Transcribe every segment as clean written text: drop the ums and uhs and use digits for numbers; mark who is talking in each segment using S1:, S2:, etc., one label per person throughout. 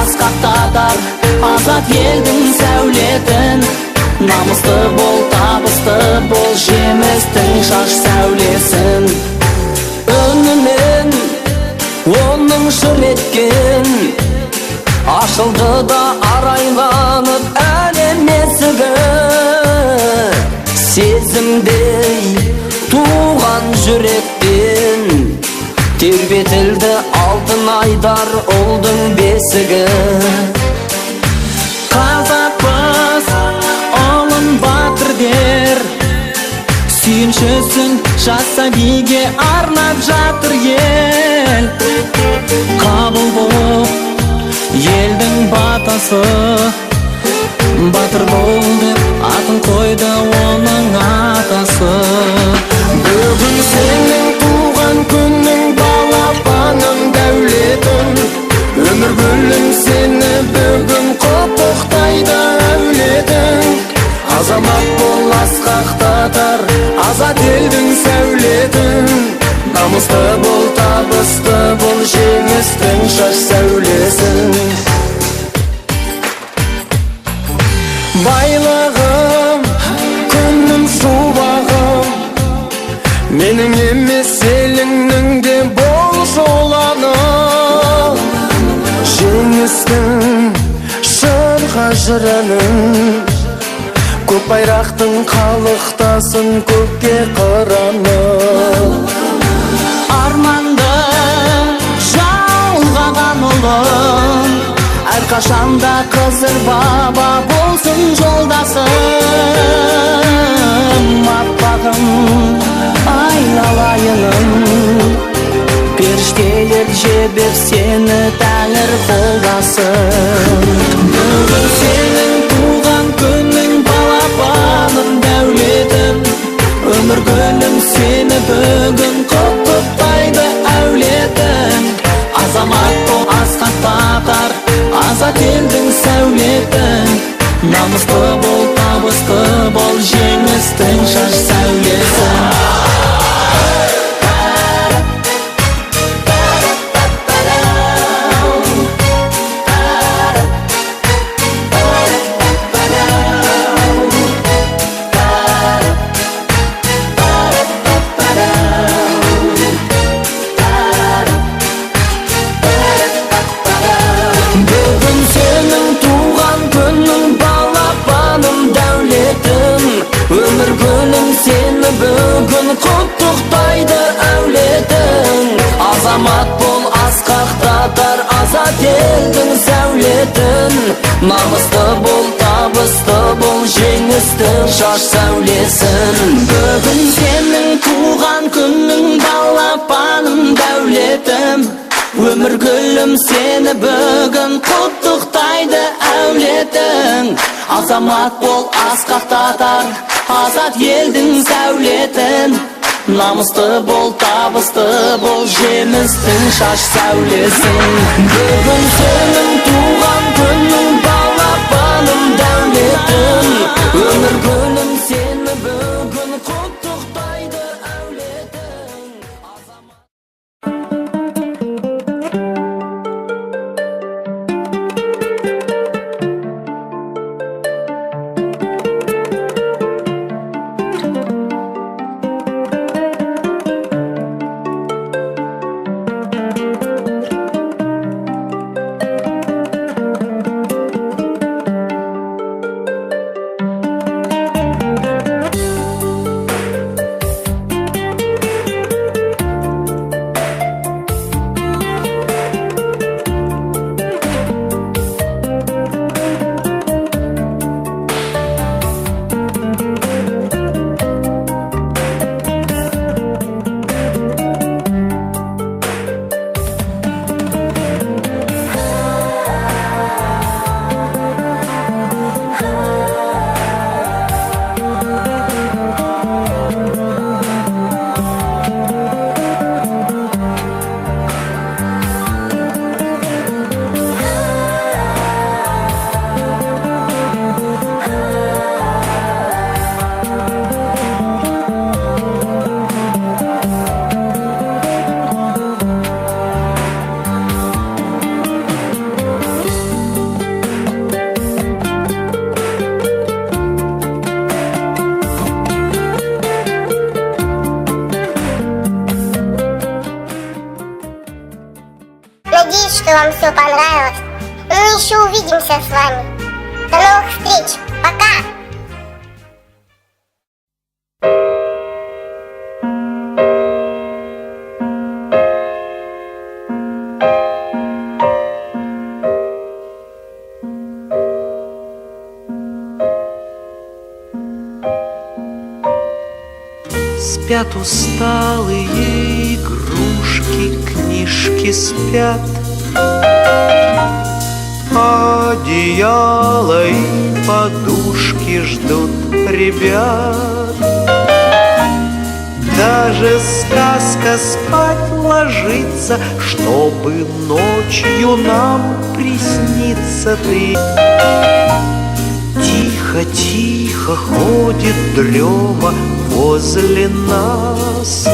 S1: асқақтатар азат елдің сәулетін. Намысты бол, табысты бол, жемістің шаш сәулесін. Үнінен оның шыр еткен ашылды да арайланып әлем есігі. Сезімдей туған жүректен тербетілді алтын айдар ұлдың бесігі. Қазақпыз ұлын батыр дер, сүйіншісін жас сәбиге арнап жатыр ел. Қабыл болып елдің батасы, батыр бол деп атын қойды оның атасы. Бүгін сенің туған күнің, балапаның дәулетің. Өмір гүлің сені бүгін құттықтайды әулетің. Азамат бол, асқақтатар азат елдің сәулетін. Намысты бол, табысты бол, жеңістің шаш сәулесін. Байлығым, күнім, шуағым, менің емес еліңнің де бол жоланым. Жеңістің шырға жырының, көк байрақтың қалықтасын көкке қыранып. Арманды жалғаған ұлым, әрқашанда қызыр баба болсын жолдасым. Аппағым, айналайыным, періштелер жебеп сені тәңір қолдасын. Бүгін сенің туған күнің, балапаным дәулетім. Өмір гүлім сені бүгін құттықтайды әулетің. Азамат бол, асқақтатар азат елдің сәулетін. Намысты бол, табысты бол, жеңістің шаш сәулесін. Өмір гүлім сені бүгін құттықтайды әулетің. Азамат бол, асқақтатар азат елдің сәулетін. Намысты бол, табысты бол, жеңістің шаш сәулесін. Бүгін сенің туған күнің, балапаным дәулетім. Өмір гүлім сені бүгін құттықтайды әулетің. Азамат бол, асқақтатар азат елдің сәулетін. Намысты бол, табысты бол, жемістің шаш сәулесін. Бүгін сенің туған күнің, балапаным дәулетім. Өмір гүлім сені бүгін құттықтайды әулетің.
S2: понравилось. Мы еще увидимся с вами. До новых встреч. Пока.
S3: Спят усталые игрушки, книжки спят, одеяло и подушки ждут ребят. Даже сказка спать ложится, чтобы ночью нам присниться ты. Тихо-тихо ходит дрема возле нас.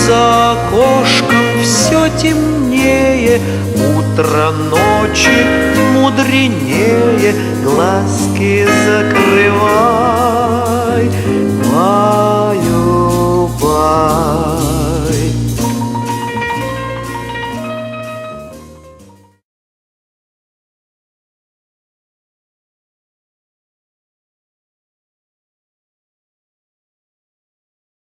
S3: За окошком все темнее, утро ночи мудренее. Глазки закрывай,